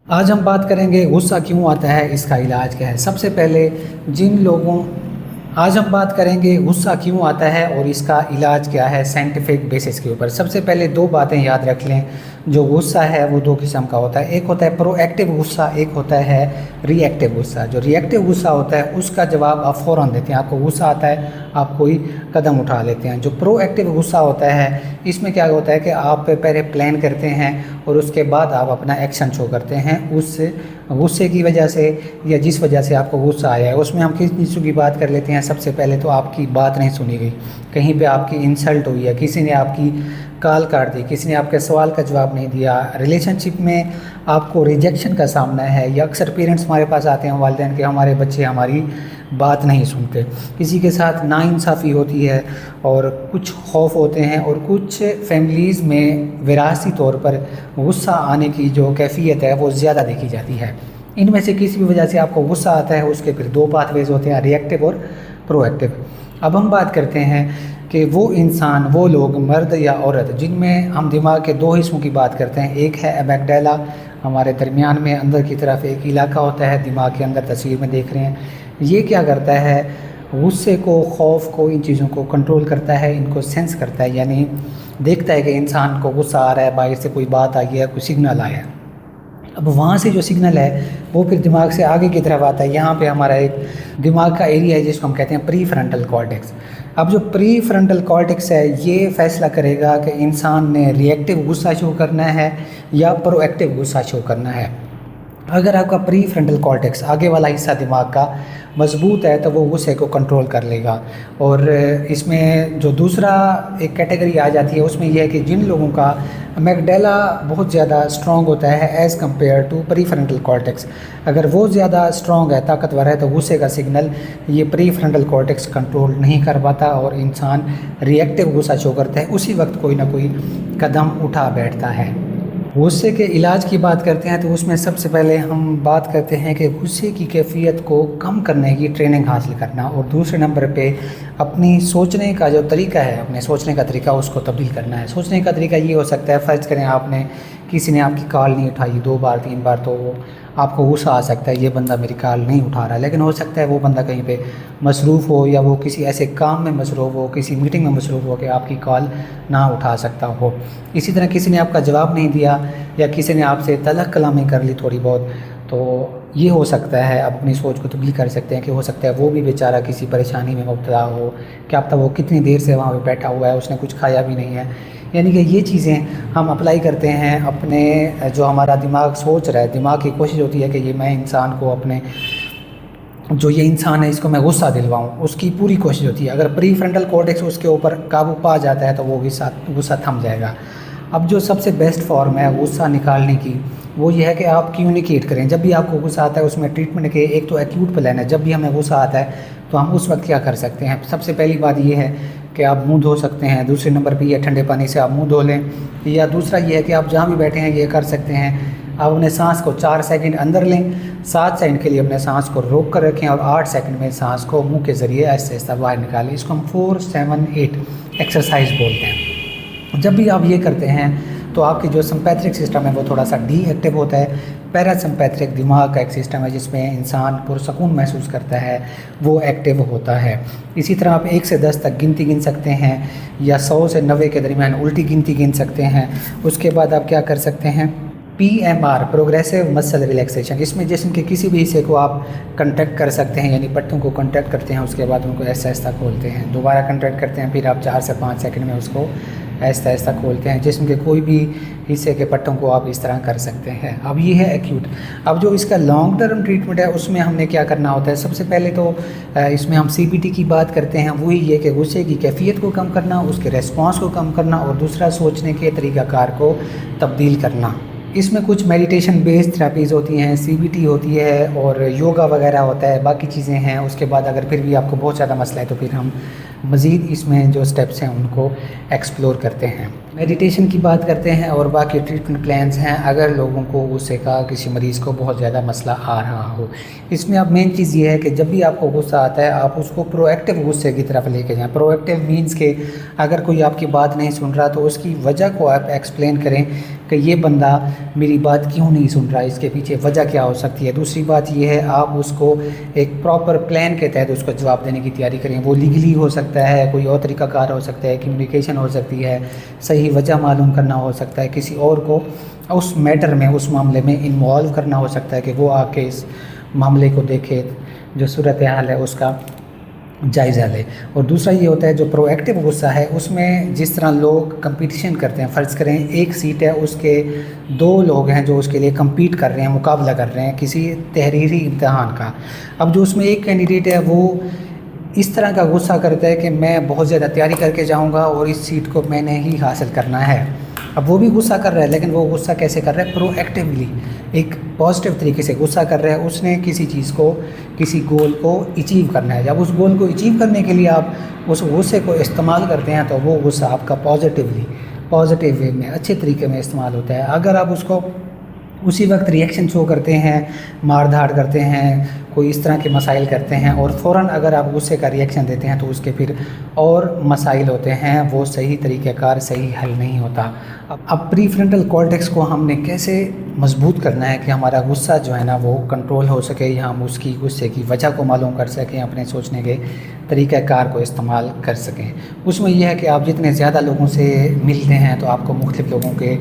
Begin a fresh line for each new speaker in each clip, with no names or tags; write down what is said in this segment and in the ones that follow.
آج ہم بات کریں گے غصہ کیوں آتا ہے، اس کا علاج کیا ہے۔ سب سے پہلے جن لوگوں آج ہم بات کریں گے غصہ کیوں آتا ہے اور اس کا علاج کیا ہے سائنٹیفک بیسس کے اوپر۔ سب سے پہلے دو باتیں یاد رکھ لیں۔ جو غصہ ہے وہ دو قسم کا ہوتا ہے، ایک ہوتا ہے پرو ایکٹیو غصہ، ایک ہوتا ہے ری ایکٹیو غصہ۔ جو ری ایکٹیو غصہ ہوتا ہے اس کا جواب آپ فوراً دیتے ہیں، آپ کو غصہ آتا ہے آپ کوئی قدم اٹھا لیتے ہیں۔ جو پرو ایکٹیو غصہ ہوتا ہے اس میں کیا ہوتا ہے کہ آپ پہلے پلان کرتے ہیں اور اس کے بعد آپ اپنا ایکشن شو کرتے ہیں اس غصے کی وجہ سے یا جس وجہ سے آپ کو غصہ آیا ہے۔ اس میں ہم کس چیزوں کی بات کر لیتے ہیں؟ سب سے پہلے تو آپ کی بات نہیں سنی گئی، کہیں پہ آپ کی انسلٹ ہوئی ہے، کسی نے آپ کی کال کاٹ دی، کسی نے آپ کے سوال کا جواب نہیں دیا، ریلیشن شپ میں آپ کو ریجیکشن کا سامنا ہے، یا اکثر پیرنٹس ہمارے پاس آتے ہیں والدین کہ ہمارے بچے ہماری بات نہیں سنتے، کسی کے ساتھ ناانصافی ہوتی ہے، اور کچھ خوف ہوتے ہیں، اور کچھ فیملیز میں وراثتی طور پر غصہ آنے کی جو کیفیت ہے وہ زیادہ دیکھی جاتی ہے۔ ان میں سے کسی بھی وجہ سے آپ کو غصہ آتا ہے، اس کے پھر دو پاتھ ویز ہوتے ہیں، ری ایکٹیو اور پرو ایکٹیو۔ اب ہم بات کرتے ہیں کہ وہ انسان، وہ لوگ، مرد یا عورت، جن میں ہم دماغ کے دو حصوں کی بات کرتے ہیں۔ ایک ہے ایمگڈیلا، ہمارے درمیان میں اندر کی طرف ایک علاقہ ہوتا ہے دماغ کے اندر، تصویر میں دیکھ رہے ہیں۔ یہ کیا کرتا ہے؟ غصے کو، خوف کو، ان چیزوں کو کنٹرول کرتا ہے، ان کو سینس کرتا ہے، یعنی دیکھتا ہے کہ انسان کو غصہ آ رہا ہے، باہر سے کوئی بات آئی ہے، کوئی سگنل آیا ہے۔ اب وہاں سے جو سگنل ہے وہ پھر دماغ سے آگے کی طرف آتا ہے۔ یہاں پہ ہمارا ایک دماغ کا ایریا ہے جس کو ہم کہتے ہیں پری فرنٹل کارٹیکس۔ اب جو پری فرنٹل کارٹیکس ہے یہ فیصلہ کرے گا کہ انسان نے ری ایکٹیو غصہ شو کرنا ہے یا پرو ایکٹیو غصہ شو کرنا ہے۔ اگر آپ کا پری فرنٹل کارٹیکس، آگے والا حصہ دماغ کا مضبوط ہے تو وہ غصے کو کنٹرول کر لے گا۔ اور اس میں جو دوسرا ایک کیٹیگری آ جاتی ہے اس میں یہ ہے کہ جن لوگوں کا میگڈیلا بہت زیادہ اسٹرانگ ہوتا ہے as compare to prefrontal cortex, اگر وہ زیادہ اسٹرانگ ہے، طاقتور ہے، تو غصے کا سگنل یہ پری فرنٹل کارٹیکس کنٹرول نہیں کر پاتا اور انسان ری ایکٹیو غصہ شو کرتا ہے، اسی وقت کوئی نہ کوئی قدم اٹھا بیٹھتا ہے۔ غصے کے علاج کی بات کرتے ہیں تو اس میں سب سے پہلے ہم بات کرتے ہیں کہ غصے کی کیفیت کو کم کرنے کی ٹریننگ حاصل کرنا، اور دوسرے نمبر پہ اپنی سوچنے کا جو طریقہ ہے، اپنے سوچنے کا طریقہ اس کو تبدیل کرنا ہے۔ سوچنے کا طریقہ یہ ہو سکتا ہے، فرض کریں آپ نے کسی نے آپ کی کال نہیں اٹھائی 2 بار 3 بار، تو آپ کو غصہ آ سکتا ہے یہ بندہ میری کال نہیں اٹھا رہا، لیکن ہو سکتا ہے وہ بندہ کہیں پہ مصروف ہو، یا وہ کسی ایسے کام میں مصروف ہو، کسی میٹنگ میں مصروف ہو کہ آپ کی کال نہ اٹھا سکتا ہو۔ اسی طرح کسی نے آپ کا جواب نہیں دیا، یا کسی نے آپ سے تلخ کلامی کر لی تھوڑی بہت، تو یہ ہو سکتا ہے، آپ اپنی سوچ کو تبدیل کر سکتے ہیں کہ ہو سکتا ہے وہ بھی بیچارہ کسی پریشانی میں مبتلا ہو، کیا پتہ وہ کتنی دیر سے وہاں پہ بیٹھا ہوا ہے، اس نے کچھ کھایا بھی نہیں ہے۔ یعنی کہ یہ چیزیں ہم اپلائی کرتے ہیں اپنے، جو ہمارا دماغ سوچ رہا ہے، دماغ کی کوشش ہوتی ہے کہ یہ میں انسان کو اپنے، جو یہ انسان ہے اس کو میں غصہ دلواؤں، اس کی پوری کوشش ہوتی ہے۔ اگر پری فرنٹل کارٹیکس اس کے اوپر قابو پا جاتا ہے تو وہ غصہ تھم جائے گا۔ اب جو سب سے بیسٹ فارم ہے غصہ نکالنے کی وہ یہ ہے کہ آپ کمیونیکیٹ کریں۔ جب بھی آپ کو غصہ آتا ہے اس میں ٹریٹمنٹ کے ایک تو ایکیوٹ پلان ہے، جب بھی ہمیں غصہ آتا ہے تو ہم اس وقت کیا کر سکتے ہیں؟ سب سے پہلی بات یہ ہے کہ آپ منہ دھو سکتے ہیں، دوسرے نمبر پہ یہ ٹھنڈے پانی سے آپ منہ دھو لیں، یا دوسرا یہ ہے کہ آپ جہاں بھی بیٹھے ہیں یہ کر سکتے ہیں، آپ اپنے سانس کو 4 سیکنڈ اندر لیں، 7 سیکنڈ کے لیے اپنے سانس کو روک کر رکھیں، اور 8 سیکنڈ میں سانس کو منہ کے ذریعے ایسے ایسا باہر نکالیں۔ اس کو ہم 4-7-8 ایکسرسائز بولتے ہیں۔ جب بھی آپ یہ کرتے ہیں تو آپ کی جو سمپیتھک سسٹم ہے وہ تھوڑا سا ڈی ایکٹیو ہوتا ہے۔ پیرا سمپیتھک دماغ کا ایک سسٹم ہے جس میں انسان پرسکون محسوس کرتا ہے، وہ ایکٹیو ہوتا ہے۔ اسی طرح آپ 1 سے 10 تک گنتی گن سکتے ہیں، یا 100 سے 90 کے درمیان الٹی گنتی گن سکتے ہیں۔ اس کے بعد آپ کیا کر سکتے ہیں؟ PMR، پروگریسو مسل ریلیکسیشن، اس میں جسم کے کسی بھی حصے کو آپ کنٹریکٹ کر سکتے ہیں، یعنی پٹھوں کو کنٹریکٹ کرتے ہیں، اس کے بعد ان کو ایسا ایسا کھولتے ہیں، دوبارہ کنٹریکٹ کرتے ہیں، پھر آپ 4 سے 5 سیکنڈ میں اس کو ایسا ایسا کھولتے ہیں۔ جسم کے کوئی بھی حصے کے پٹھوں کو آپ اس طرح کر سکتے ہیں۔ اب یہ ہے ایکیوٹ۔ اب جو اس کا لانگ ٹرم ٹریٹمنٹ ہے اس میں ہم نے کیا کرنا ہوتا ہے؟ سب سے پہلے تو اس میں ہم CBT کی بات کرتے ہیں، وہی یہ کہ غصے کی کیفیت کو کم کرنا، اس کے ریسپانس کو کم کرنا، اور دوسرا سوچنے کے طریقہ کار کو تبدیل کرنا۔ اس میں کچھ میڈیٹیشن بیسڈ تھراپیز ہوتی ہیں، CBT ہوتی ہے، اور یوگا وغیرہ ہوتا ہے، باقی چیزیں ہیں۔ اس کے بعد اگر پھر بھی آپ کو بہت زیادہ مسئلہ ہے تو پھر ہم مزید اس میں جو سٹیپس ہیں ان کو ایکسپلور کرتے ہیں۔ میڈیٹیشن کی بات کرتے ہیں اور باقی ٹریٹمنٹ پلانز ہیں اگر لوگوں کو غصے کا کسی مریض کو بہت زیادہ مسئلہ آ رہا ہو۔ اس میں اب مین چیز یہ ہے کہ جب بھی آپ کو غصہ آتا ہے آپ اس کو پرو ایکٹیو غصے کی طرف لے کے جائیں۔ پرو ایکٹیو مینز کہ اگر کوئی آپ کی بات نہیں سن رہا تو اس کی وجہ کو آپ ایکسپلین کریں کہ یہ بندہ میری بات کیوں نہیں سن رہا، اس کے پیچھے وجہ کیا ہو سکتی ہے۔ دوسری بات یہ ہے آپ اس کو ایک پراپر پلان کے تحت اس کو جواب دینے کی تیاری کریں۔ وہ لیگلی ہو سکتا ہے، کوئی اور طریقہ کار ہو سکتا ہے، کمیونیکیشن ہو سکتی ہے، صحیح وجہ معلوم کرنا ہو سکتا ہے، کسی اور کو اس میٹر میں اس معاملے میں انوالو کرنا ہو سکتا ہے کہ وہ آ کے اس معاملے کو دیکھے، جو صورتحال ہے اس کا جائزہ لے۔ اور دوسرا یہ ہوتا ہے جو پرو ایکٹیو غصہ ہے اس میں جس طرح لوگ کمپٹیشن کرتے ہیں، فرض کریں ایک سیٹ ہے، اس کے 2 لوگ ہیں جو اس کے لیے کمپیٹ کر رہے ہیں، مقابلہ کر رہے ہیں کسی تحریری امتحان کا۔ اب جو اس میں ایک کینڈیڈیٹ ہے وہ اس طرح کا غصہ کرتا ہے کہ میں بہت زیادہ تیاری کر کے جاؤں گا اور اس سیٹ کو میں نے ہی حاصل کرنا ہے۔ اب وہ بھی غصہ کر رہا ہے لیکن وہ غصہ کیسے کر رہا ہے؟ پرو ایکٹیولی، ایک پازیٹیو طریقے سے غصہ کر رہا ہے۔ اس نے کسی چیز کو، کسی گول کو اچیو کرنا ہے۔ جب اس گول کو اچیو کرنے کے لیے آپ اس غصے کو استعمال کرتے ہیں تو وہ غصہ آپ کا پازیٹیو وے میں، اچھے طریقے میں استعمال ہوتا ہے۔ اگر آپ اس کو اسی وقت ریئیکشن شو کرتے ہیں، مار دھاڑ کرتے ہیں، کوئی اس طرح کے مسائل کرتے ہیں اور فوراً اگر آپ غصے کا ریئیکشن دیتے ہیں تو اس کے پھر اور مسائل ہوتے ہیں، وہ صحیح طریقہ کار صحیح حل نہیں ہوتا۔ اب پری فرنٹل کارٹیکس کو ہم نے کیسے مضبوط کرنا ہے کہ ہمارا غصہ جو ہے نا وہ کنٹرول ہو سکے، یا ہم اس کی غصے کی وجہ کو معلوم کر سکیں، اپنے سوچنے کے طریقہ کار کو استعمال کر سکیں۔ اس میں یہ ہے کہ آپ جتنے زیادہ لوگوں سے ملتے ہیں تو آپ کو مختلف لوگوں کے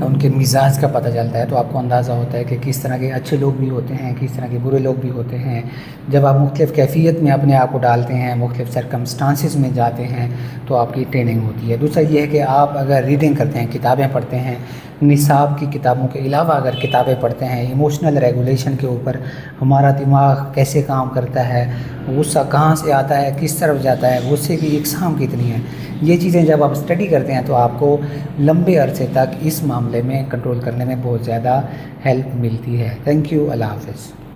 ان کے مزاج کا پتہ چلتا ہے، تو آپ کو اندازہ ہوتا ہے کہ کس طرح کے اچھے لوگ بھی ہوتے ہیں، کس طرح کے برے لوگ بھی ہوتے ہیں۔ جب آپ مختلف کیفیت میں اپنے آپ کو ڈالتے ہیں، مختلف سرکمسٹانسز میں جاتے ہیں تو آپ کی ٹریننگ ہوتی ہے۔ دوسرا یہ ہے کہ آپ اگر ریڈنگ کرتے ہیں، کتابیں پڑھتے ہیں، نصاب کی کتابوں کے علاوہ اگر کتابیں پڑھتے ہیں، ایموشنل ریگولیشن کے اوپر، ہمارا دماغ کیسے کام کرتا ہے، غصہ کہاں سے آتا ہے، کس طرف جاتا ہے، غصے کی اقسام کتنی ہیں، یہ چیزیں جب آپ اسٹڈی کرتے ہیں تو آپ کو لمبے عرصے تک اس معاملے میں کنٹرول کرنے میں بہت زیادہ ہیلپ ملتی ہے۔ تھینک یو، اللہ حافظ۔